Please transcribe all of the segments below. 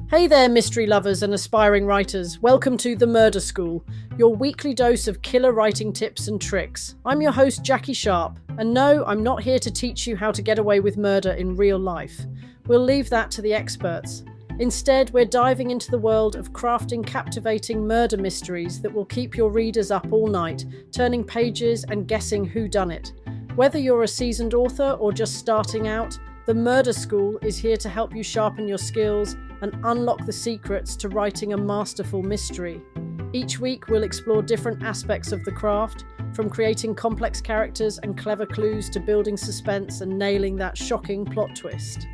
Hey there, mystery lovers and aspiring writers. Welcome to The Murder School, your weekly dose of killer writing tips and tricks. I'm your host, Jackie Sharp, and no, I'm not here to teach you how to get away with murder in real life. We'll leave that to the experts. Instead, we're diving into the world of crafting captivating murder mysteries that will keep your readers up all night, turning pages and guessing who done it. Whether you're a seasoned author or just starting out, The Murder School is here to help you sharpen your skills and unlock the secrets to writing a masterful mystery. Each week we'll explore different aspects of the craft, from creating complex characters and clever clues to building suspense and nailing that shocking plot twist.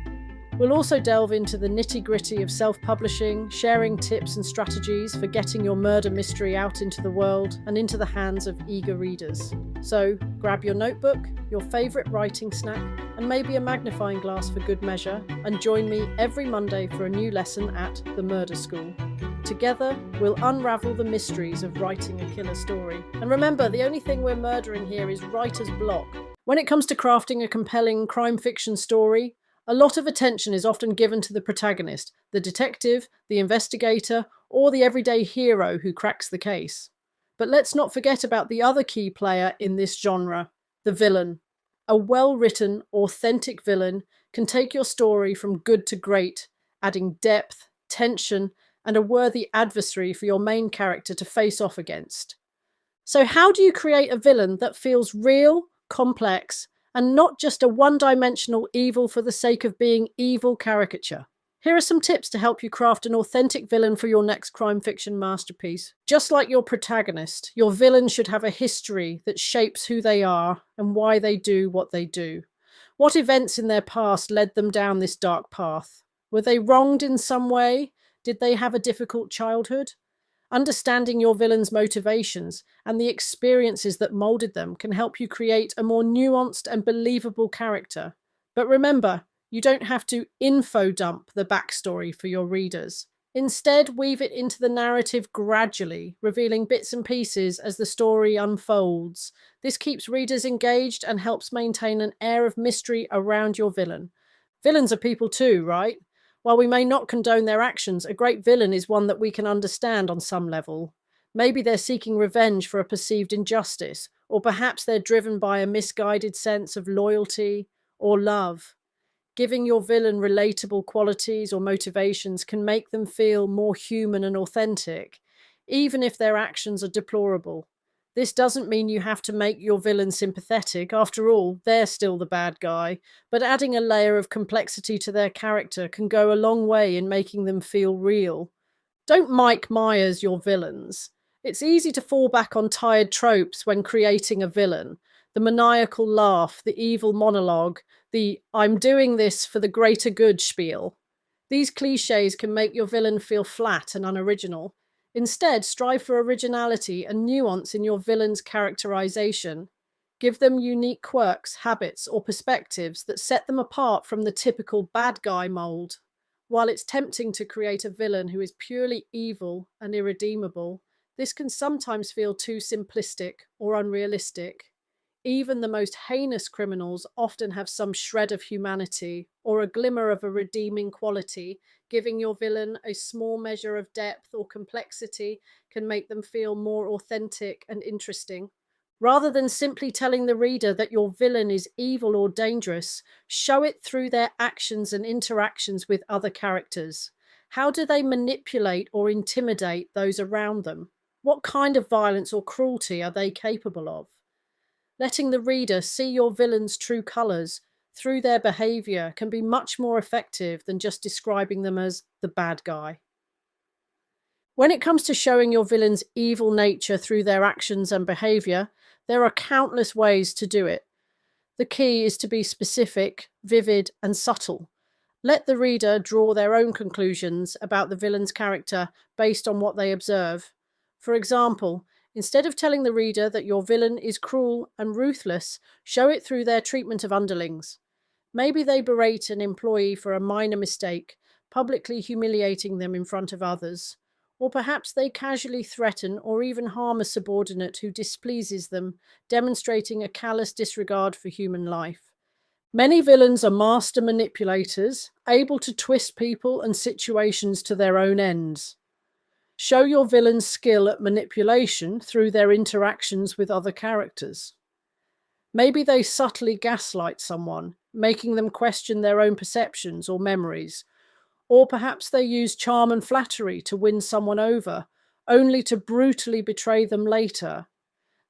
We'll also delve into the nitty-gritty of self-publishing, sharing tips and strategies for getting your murder mystery out into the world and into the hands of eager readers. So grab your notebook, your favourite writing snack, and maybe a magnifying glass for good measure, and join me every Monday for a new lesson at The Murder School. Together, we'll unravel the mysteries of writing a killer story. And remember, the only thing we're murdering here is writer's block. When it comes to crafting a compelling crime fiction story, a lot of attention is often given to the protagonist, the detective, the investigator, or the everyday hero who cracks the case. But let's not forget about the other key player in this genre, the villain. A well-written, authentic villain can take your story from good to great, adding depth, tension, and a worthy adversary for your main character to face off against. So how do you create a villain that feels real, complex, and not just a one-dimensional evil for the sake of being evil caricature? Here are some tips to help you craft an authentic villain for your next crime fiction masterpiece. Just like your protagonist, your villain should have a history that shapes who they are and why they do what they do. What events in their past led them down this dark path? Were they wronged in some way? Did they have a difficult childhood? Understanding your villain's motivations and the experiences that molded them can help you create a more nuanced and believable character. But remember, you don't have to info dump the backstory for your readers. Instead, weave it into the narrative gradually, revealing bits and pieces as the story unfolds. This keeps readers engaged and helps maintain an air of mystery around your villain. Villains are people too, right? While we may not condone their actions, a great villain is one that we can understand on some level. Maybe they're seeking revenge for a perceived injustice, or perhaps they're driven by a misguided sense of loyalty or love. Giving your villain relatable qualities or motivations can make them feel more human and authentic, even if their actions are deplorable. This doesn't mean you have to make your villain sympathetic. After all, they're still the bad guy. But adding a layer of complexity to their character can go a long way in making them feel real. Don't Mike Myers your villains. It's easy to fall back on tired tropes when creating a villain. The maniacal laugh, the evil monologue, the "I'm doing this for the greater good" spiel. These cliches can make your villain feel flat and unoriginal. Instead, strive for originality and nuance in your villain's characterization. Give them unique quirks, habits, or perspectives that set them apart from the typical bad guy mold. While it's tempting to create a villain who is purely evil and irredeemable, this can sometimes feel too simplistic or unrealistic. Even the most heinous criminals often have some shred of humanity or a glimmer of a redeeming quality. Giving your villain a small measure of depth or complexity can make them feel more authentic and interesting. Rather than simply telling the reader that your villain is evil or dangerous, show it through their actions and interactions with other characters. How do they manipulate or intimidate those around them? What kind of violence or cruelty are they capable of? Letting the reader see your villain's true colours through their behaviour can be much more effective than just describing them as the bad guy. When it comes to showing your villain's evil nature through their actions and behaviour, there are countless ways to do it. The key is to be specific, vivid, and subtle. Let the reader draw their own conclusions about the villain's character based on what they observe. For example, instead of telling the reader that your villain is cruel and ruthless, show it through their treatment of underlings. Maybe they berate an employee for a minor mistake, publicly humiliating them in front of others. Or perhaps they casually threaten or even harm a subordinate who displeases them, demonstrating a callous disregard for human life. Many villains are master manipulators, able to twist people and situations to their own ends. Show your villain's skill at manipulation through their interactions with other characters. Maybe they subtly gaslight someone, making them question their own perceptions or memories. Or perhaps they use charm and flattery to win someone over, only to brutally betray them later.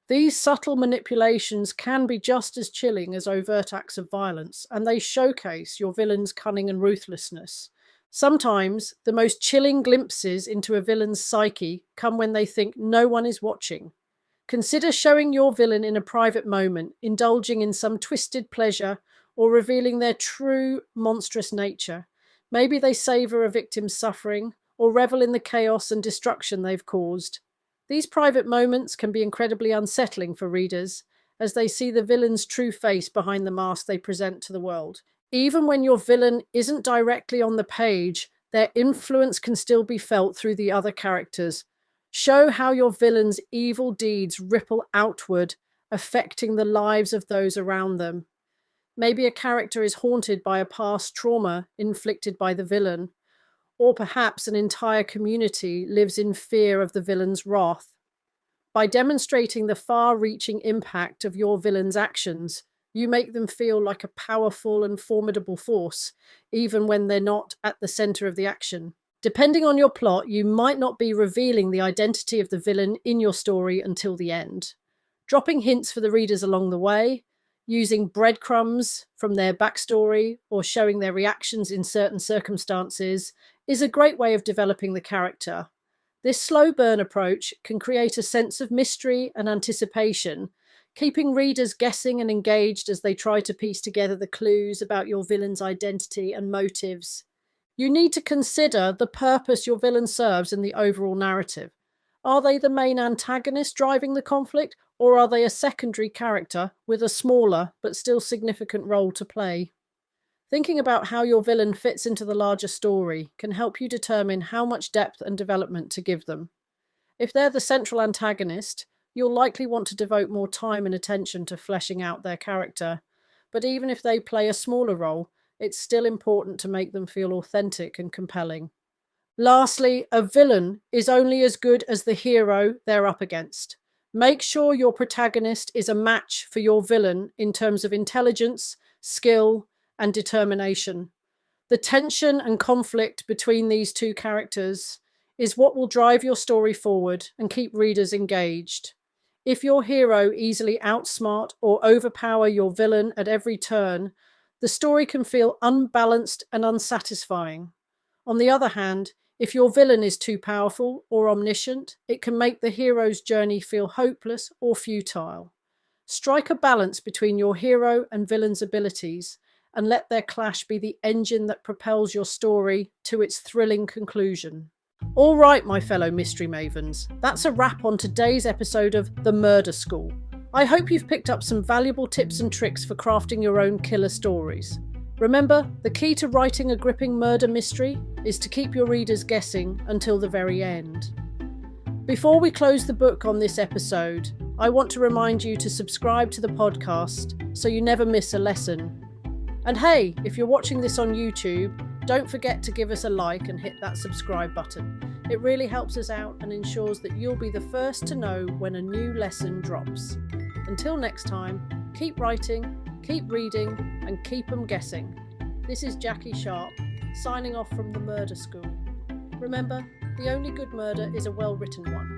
These subtle manipulations can be just as chilling as overt acts of violence, and they showcase your villain's cunning and ruthlessness. Sometimes, the most chilling glimpses into a villain's psyche come when they think no one is watching. Consider showing your villain in a private moment, indulging in some twisted pleasure, or revealing their true monstrous nature. Maybe they savour a victim's suffering, or revel in the chaos and destruction they've caused. These private moments can be incredibly unsettling for readers, as they see the villain's true face behind the mask they present to the world. Even when your villain isn't directly on the page, their influence can still be felt through the other characters. Show how your villain's evil deeds ripple outward, affecting the lives of those around them. Maybe a character is haunted by a past trauma inflicted by the villain, or perhaps an entire community lives in fear of the villain's wrath. By demonstrating the far-reaching impact of your villain's actions, you make them feel like a powerful and formidable force, even when they're not at the center of the action. Depending on your plot, you might not be revealing the identity of the villain in your story until the end. Dropping hints for the readers along the way, using breadcrumbs from their backstory, or showing their reactions in certain circumstances is a great way of developing the character. This slow burn approach can create a sense of mystery and anticipation, keeping readers guessing and engaged as they try to piece together the clues about your villain's identity and motives. You need to consider the purpose your villain serves in the overall narrative. Are they the main antagonist driving the conflict, or are they a secondary character with a smaller but still significant role to play? Thinking about how your villain fits into the larger story can help you determine how much depth and development to give them. If they're the central antagonist, you'll likely want to devote more time and attention to fleshing out their character. But even if they play a smaller role, it's still important to make them feel authentic and compelling. Lastly, a villain is only as good as the hero they're up against. Make sure your protagonist is a match for your villain in terms of intelligence, skill, and determination. The tension and conflict between these two characters is what will drive your story forward and keep readers engaged. If your hero easily outsmart or overpower your villain at every turn, the story can feel unbalanced and unsatisfying. On the other hand, if your villain is too powerful or omniscient, it can make the hero's journey feel hopeless or futile. Strike a balance between your hero and villain's abilities, and let their clash be the engine that propels your story to its thrilling conclusion. All right, my fellow mystery mavens, that's a wrap on today's episode of The Murder School. I hope you've picked up some valuable tips and tricks for crafting your own killer stories. Remember, the key to writing a gripping murder mystery is to keep your readers guessing until the very end. Before we close the book on this episode, I want to remind you to subscribe to the podcast so you never miss a lesson. And hey, if you're watching this on YouTube, don't forget to give us a like and hit that subscribe button. It really helps us out and ensures that you'll be the first to know when a new lesson drops. Until next time, keep writing, keep reading, and keep 'em guessing. This is Jackie Sharp, signing off from The Murder School. Remember, the only good murder is a well-written one.